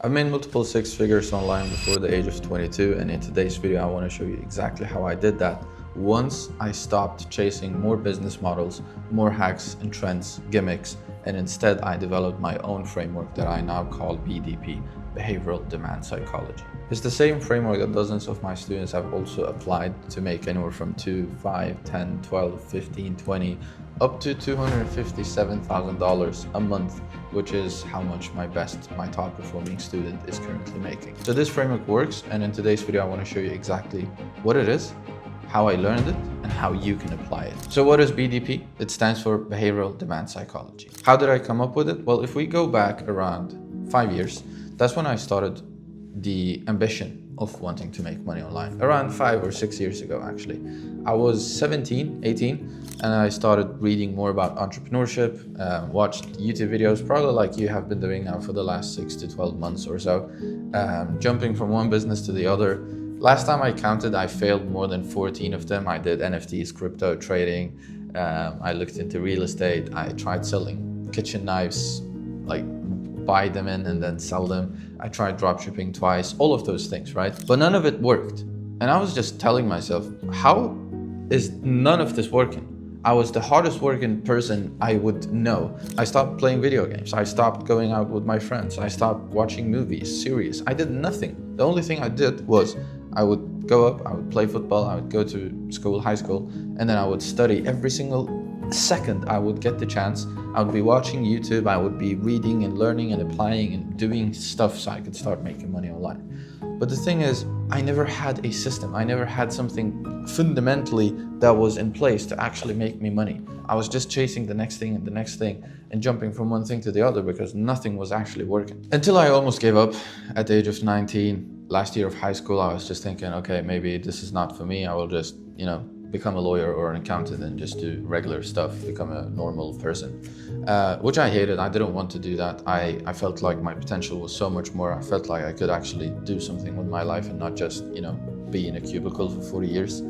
I've made multiple six figures online before the age of 22, and in today's video I want to show you exactly how I did that once I stopped chasing more business models, more hacks and trends, gimmicks, and instead I developed my own framework that I now call BDP, Behavioral Demand Psychology. It's the same framework that dozens of my students have also applied to make anywhere from 2, 5, 10, 12, 15, 20, up to $257,000 a month, which is how much my top performing student is currently making. So this framework works, and in today's video I want to show you exactly what it is, how I learned it, and how you can apply it. So what is BDP? It stands for Behavioral Demand Psychology. How did I come up with it? Well, if we go back around 5 years, that's when I started the ambition of wanting to make money online. Around 5 or 6 years ago, actually. I was 17, 18, and I started reading more about entrepreneurship, watched YouTube videos, probably like you have been doing now for the last 6 to 12 months or so, jumping from one business to the other. Last time I counted, I failed more than 14 of them. I did NFTs, crypto trading, I looked into real estate, I tried selling kitchen knives, like buy them in and then sell them. I tried dropshipping twice, all of those things, right? But none of it worked. And I was just telling myself, how is none of this working? I was the hardest working person I would know. I stopped playing video games. I stopped going out with my friends. I stopped watching movies, series. I did nothing. The only thing I did was I would go up, I would play football, I would go to school, high school, and then I would study every single second I would get the chance. I would be watching YouTube, I would be reading and learning and applying and doing stuff so I could start making money online. But the thing is, I never had a system. I never had something fundamentally that was in place to actually make me money. I was just chasing the next thing and the next thing and jumping from one thing to the other because nothing was actually working. Until I almost gave up at the age of 19. Last year of high school, I was just thinking, okay, maybe this is not for me. I will just, become a lawyer or an accountant and just do regular stuff, become a normal person, which I hated. I didn't want to do that. I felt like my potential was so much more. I felt like I could actually do something with my life and not just, be in a cubicle for 40 years.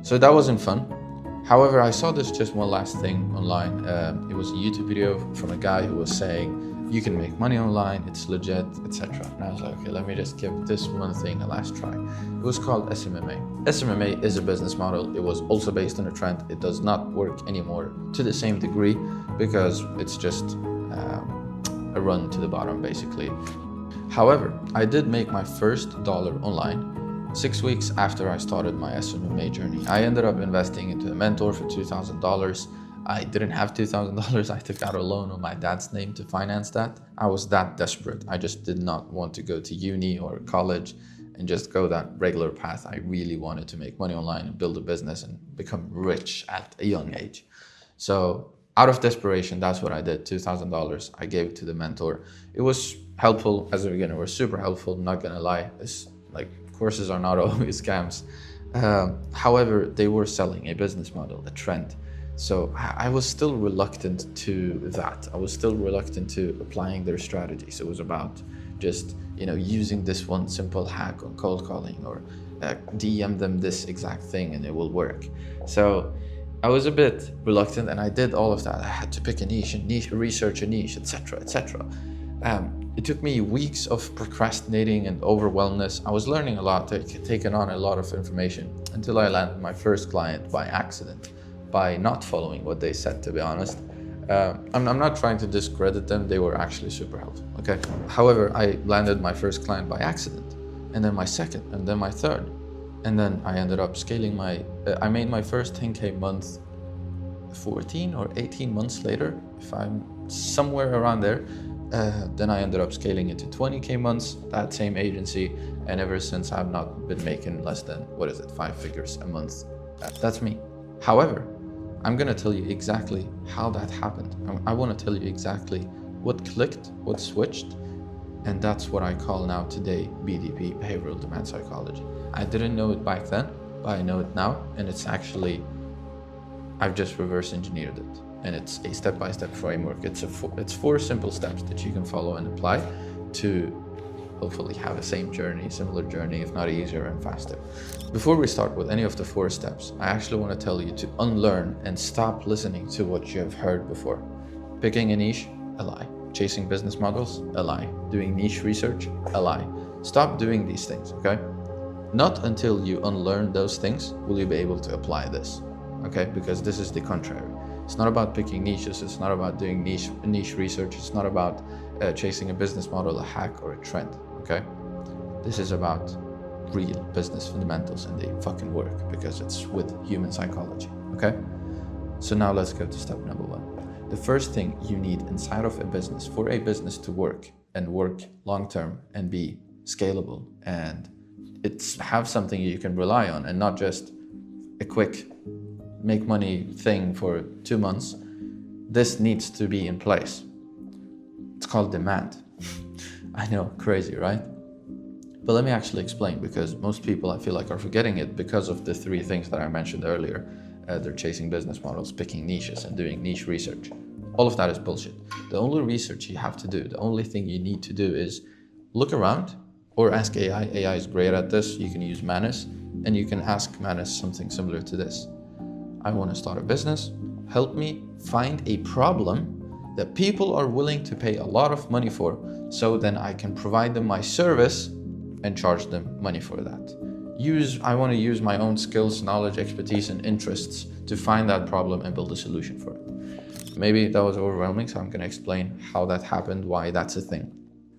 So that wasn't fun. However, I saw this just one last thing online. It was a YouTube video from a guy who was saying, you can make money online, it's legit, etc. And I was like, okay, let me just give this one thing a last try. It was called SMMA. SMMA is a business model. It was also based on a trend. It does not work anymore to the same degree because it's just a run to the bottom, basically. However, I did make my first dollar online 6 weeks after I started my SMMA journey. I ended up investing into a mentor for $2,000. I didn't have $2,000. I took out a loan on my dad's name to finance that. I was that desperate. I just did not want to go to uni or college and just go that regular path. I really wanted to make money online and build a business and become rich at a young age. So out of desperation, that's what I did. $2,000. I gave it to the mentor. It was helpful as a beginner. It was super helpful, not gonna lie. Courses are not always scams. However, they were selling a business model, a trend. So I was still reluctant to that. I was still reluctant to applying their strategies. It was about just, using this one simple hack on cold calling or DM them this exact thing and it will work. So I was a bit reluctant and I did all of that. I had to pick a niche and research a niche, etc., etc. It took me weeks of procrastinating and overwhelmness. I was learning a lot, taking on a lot of information until I landed my first client by accident, by not following what they said, to be honest. I'm not trying to discredit them. They were actually super helpful, okay? However, I landed my first client by accident, and then my second, and then my third. And then I ended up scaling I made my first 10K month 14 or 18 months later, if I'm somewhere around there. Then I ended up scaling it to 20K months, that same agency, and ever since I've not been making less than, 5 figures a month. That's me. However, I'm gonna tell you exactly how that happened. I wanna tell you exactly what clicked, what switched, and that's what I call now today BDP, Behavioral Demand Psychology. I didn't know it back then, but I know it now, and it's actually, I've just reverse engineered it. And it's a step-by-step framework. It's 4 simple steps that you can follow and apply to hopefully have a similar journey, if not easier and faster. Before we start with any of the 4 steps, I actually want to tell you to unlearn and stop listening to what you have heard before. Picking a niche, a lie. Chasing business models, a lie. Doing niche research, a lie. Stop doing these things, okay? Not until you unlearn those things will you be able to apply this, okay? Because this is the contrary. It's not about picking niches. It's not about doing niche research. It's not about chasing a business model, a hack, or a trend, okay? This is about real business fundamentals, and they fucking work because it's with human psychology, okay? So now let's go to step number 1. The first thing you need inside of a business, for a business to work and work long-term and be scalable and have something you can rely on and not just a quick make money thing for 2 months, this needs to be in place. It's called demand. I know, crazy, right? But let me actually explain, because most people I feel like are forgetting it because of the 3 things that I mentioned earlier. They're chasing business models, picking niches, and doing niche research. All of that is bullshit. The only research you have to do, the only thing you need to do is look around or ask AI. AI is great at this. You can use Manus, and you can ask Manus something similar to this. I want to start a business. Help me find a problem that people are willing to pay a lot of money for, so then I can provide them my service and charge them money for that. I want to use my own skills, knowledge, expertise, and interests to find that problem and build a solution for it. Maybe that was overwhelming, so I'm going to explain how that happened, why that's a thing.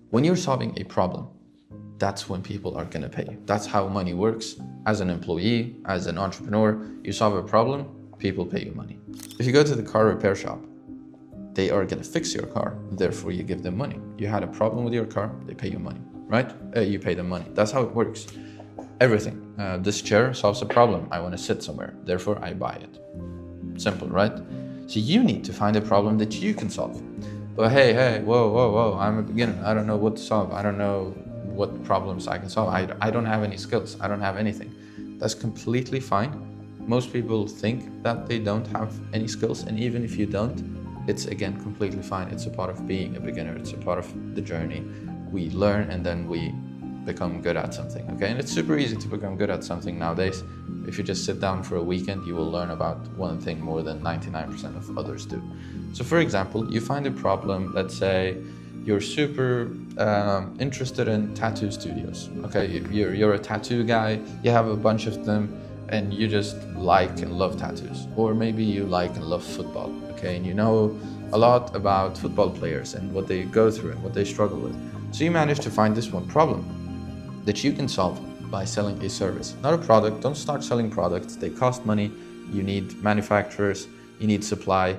When you're solving a problem, that's when people are going to pay you. That's how money works. As an employee, as an entrepreneur, you solve a problem, people pay you money. If you go to the car repair shop, they are going to fix your car, therefore you give them money. You had a problem with your car, they pay you money, right? You pay them money. That's how it works. Everything. This chair solves a problem. I want to sit somewhere, therefore I buy it. Simple, right? So you need to find a problem that you can solve. But hey, whoa, I'm a beginner. I don't know what to solve. I don't know what problems I can solve. I don't have any skills. I don't have anything. That's completely fine. Most people think that they don't have any skills, and even if you don't, it's again completely fine. It's a part of being a beginner. It's a part of the journey. We learn and then we become good at something, okay? And it's super easy to become good at something nowadays. If you just sit down for a weekend, you will learn about one thing more than 99% of others do. So for example, you find a problem, let's say you're super interested in tattoo studios, okay? You're a tattoo guy, you have a bunch of them, and you just like and love tattoos. Or maybe you like and love football, okay? And you know a lot about football players and what they go through and what they struggle with. So you manage to find this one problem that you can solve by selling a service, not a product. Don't start selling products. They cost money. You need manufacturers, you need supply.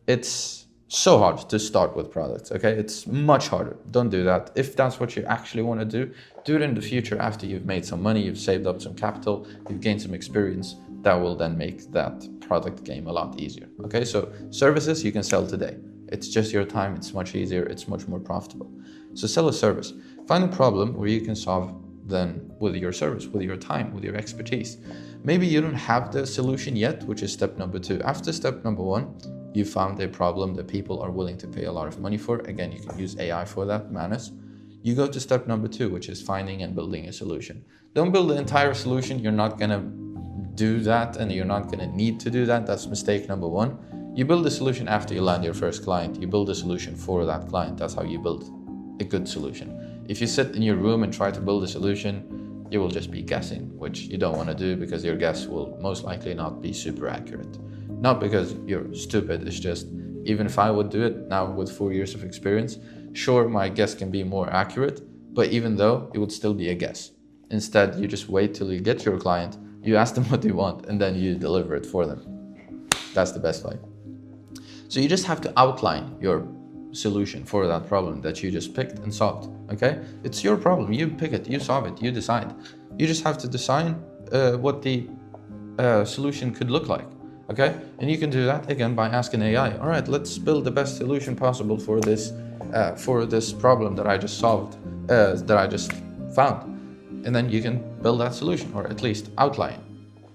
It's so hard to start with products, okay? It's much harder. Don't do that. If that's what you actually want to do it in the future after you've made some money, you've saved up some capital, you've gained some experience. That will then make that product game a lot easier, okay? So services you can sell today. It's just your time. It's much easier. It's much more profitable. So sell a service. Find a problem where you can solve then with your service, with your time, with your expertise. Maybe you don't have the solution yet, which is step number 2. After step number 1, you found a problem that people are willing to pay a lot of money for. Again, you can use AI for that, Manus. You go to step number 2, which is finding and building a solution. Don't build the entire solution. You're not gonna do that, and you're not gonna need to do that. That's mistake number 1. You build a solution after you land your first client. You build a solution for that client. That's how you build a good solution. If you sit in your room and try to build a solution, you will just be guessing, which you don't want to do, because your guess will most likely not be super accurate. Not because you're stupid, it's just, even if I would do it now with 4 years of experience, sure, my guess can be more accurate, but even though, it would still be a guess. Instead, you just wait till you get your client, you ask them what they want, and then you deliver it for them. That's the best way. So you just have to outline your solution for that problem that you just picked and solved, okay? It's your problem. You pick it, you solve it, you decide. You just have to decide what the solution could look like, okay? And you can do that, again, by asking AI, all right, let's build the best solution possible for this problem that I just solved, that I just found. And then you can build that solution, or at least outline,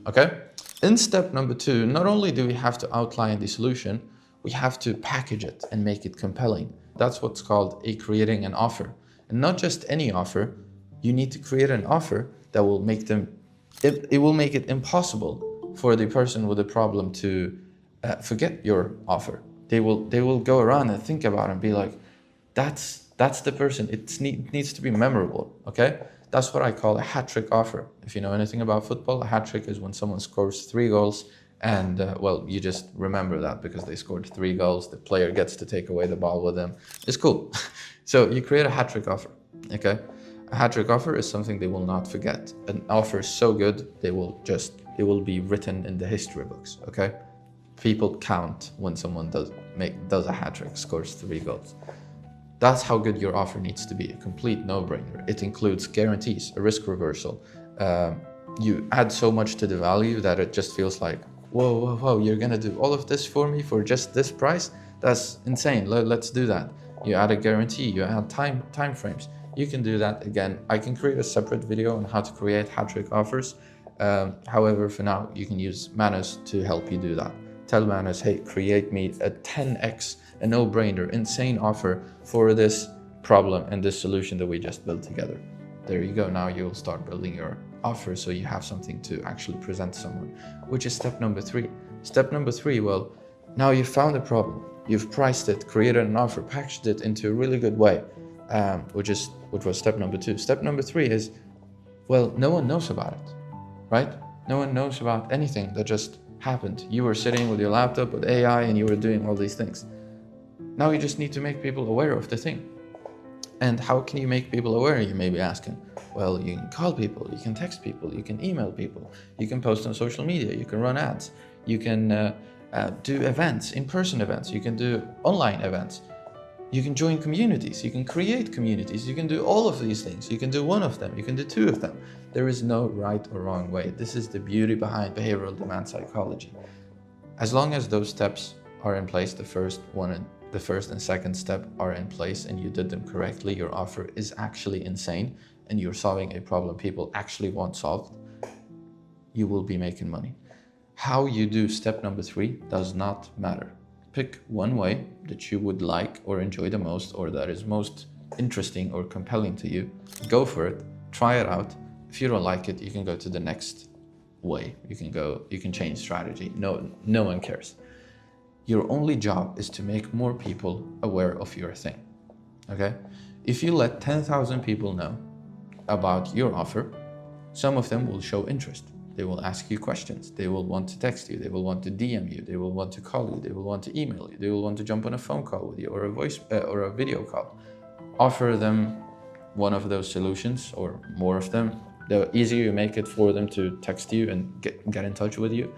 okay? In step number 2, not only do we have to outline the solution, we have to package it and make it compelling. That's what's called creating an offer. And not just any offer, you need to create an offer that will make it will make it impossible for the person with a problem to forget your offer. They will go around and think about it and be like, That's the person. It needs to be memorable, okay? That's what I call a hat trick offer. If you know anything about football, a hat trick is when someone scores 3 goals and, well, you just remember that because they scored 3 goals. The player gets to take away the ball with them. It's cool. So you create a hat trick offer, okay? A hat trick offer is something they will not forget. An offer so good, it will be written in the history books, okay? People count when someone does a hat trick, scores 3 goals. That's how good your offer needs to be, a complete no-brainer. It includes guarantees, a risk reversal. You add so much to the value that it just feels like, whoa, you're gonna do all of this for me for just this price? That's insane, let's do that. You add a guarantee, you add time frames. You can do that again. I can create a separate video on how to create hat trick offers. However, for now, you can use Manus to help you do that. Tell Manus, hey, create me a 10x, a no-brainer, insane offer for this problem and this solution that we just built together. There you go. Now you'll start building your offer so you have something to actually present to someone, which is step number 3. Step number 3, well, now you've found a problem. You've priced it, created an offer, packaged it into a really good way, which was step number 2. Step number 3 is, well, no one knows about it, right? No one knows about anything that just happened. You were sitting with your laptop with AI and you were doing all these things. Now you just need to make people aware of the thing. And how can you make people aware, you may be asking? Well, you can call people, you can text people, you can email people, you can post on social media, you can run ads, you can do events, in-person events, you can do online events, you can join communities, you can create communities, you can do all of these things. You can do one of them, you can do 2 of them. There is no right or wrong way. This is the beauty behind behavioral demand psychology. As long as those steps are in place, the first and second step are in place and you did them correctly, your offer is actually insane and you're solving a problem people actually want solved, you will be making money. How you do step number 3 does not matter. Pick one way that you would like or enjoy the most, or that is most interesting or compelling to you. Go for it, try it out. If you don't like it, you can go to the next way. You can change strategy. No one cares. Your only job is to make more people aware of your thing, okay? If you let 10,000 people know about your offer, some of them will show interest. They will ask you questions. They will want to text you. They will want to DM you. They will want to call you. They will want to email you. They will want to jump on a phone call with you or a voice or a video call. Offer them one of those solutions or more of them. The easier you make it for them to text you and get in touch with you,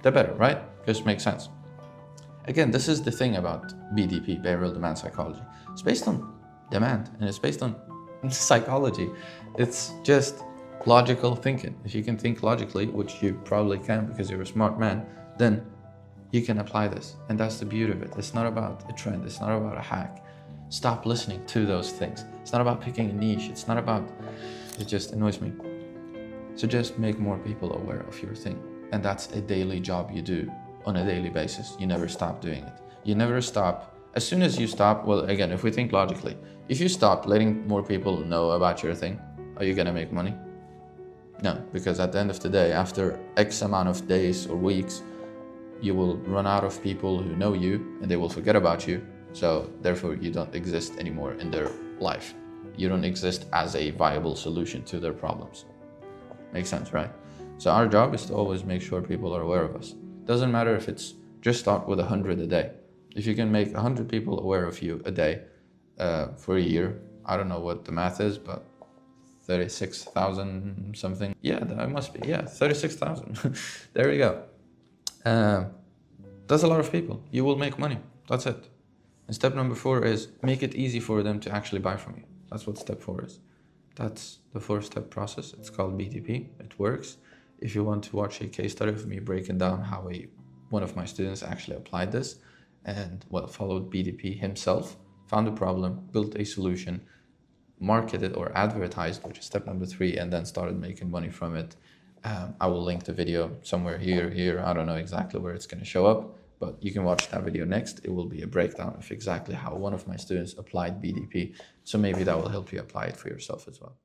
the better, right? Just makes sense. Again, this is the thing about BDP, behavioral demand psychology. It's based on demand and it's based on psychology. It's just logical thinking. If you can think logically, which you probably can because you're a smart man, then you can apply this. And that's the beauty of it. It's not about a trend. It's not about a hack. Stop listening to those things. It's not about picking a niche. It's not about, it just annoys me. So just make more people aware of your thing. And that's a daily job you do on a daily basis. You never stop doing it. You never stop. As soon as you stop, well, again, if we think logically, if you stop letting more people know about your thing, are you gonna make money? No, because at the end of the day, after X amount of days or weeks, you will run out of people who know you and they will forget about you. So therefore you don't exist anymore in their life. You don't exist as a viable solution to their problems. Makes sense, right? So our job is to always make sure people are aware of us. Doesn't matter if it's just start with 100 a day. If you can make 100 people aware of you a day for a year, I don't know what the math is, but 36,000 something. Yeah, that must be. Yeah, 36,000. There you go. That's a lot of people. You will make money. That's it. And step number 4 is make it easy for them to actually buy from you. That's what step 4 is. That's the 4-step process. It's called BDP. It works. If you want to watch a case study of me breaking down how one of my students actually applied this and followed BDP himself, found a problem, built a solution, marketed or advertised, which is step number 3, and then started making money from it. I will link the video somewhere here. I don't know exactly where it's going to show up, but you can watch that video next. It will be a breakdown of exactly how one of my students applied BDP. So maybe that will help you apply it for yourself as well.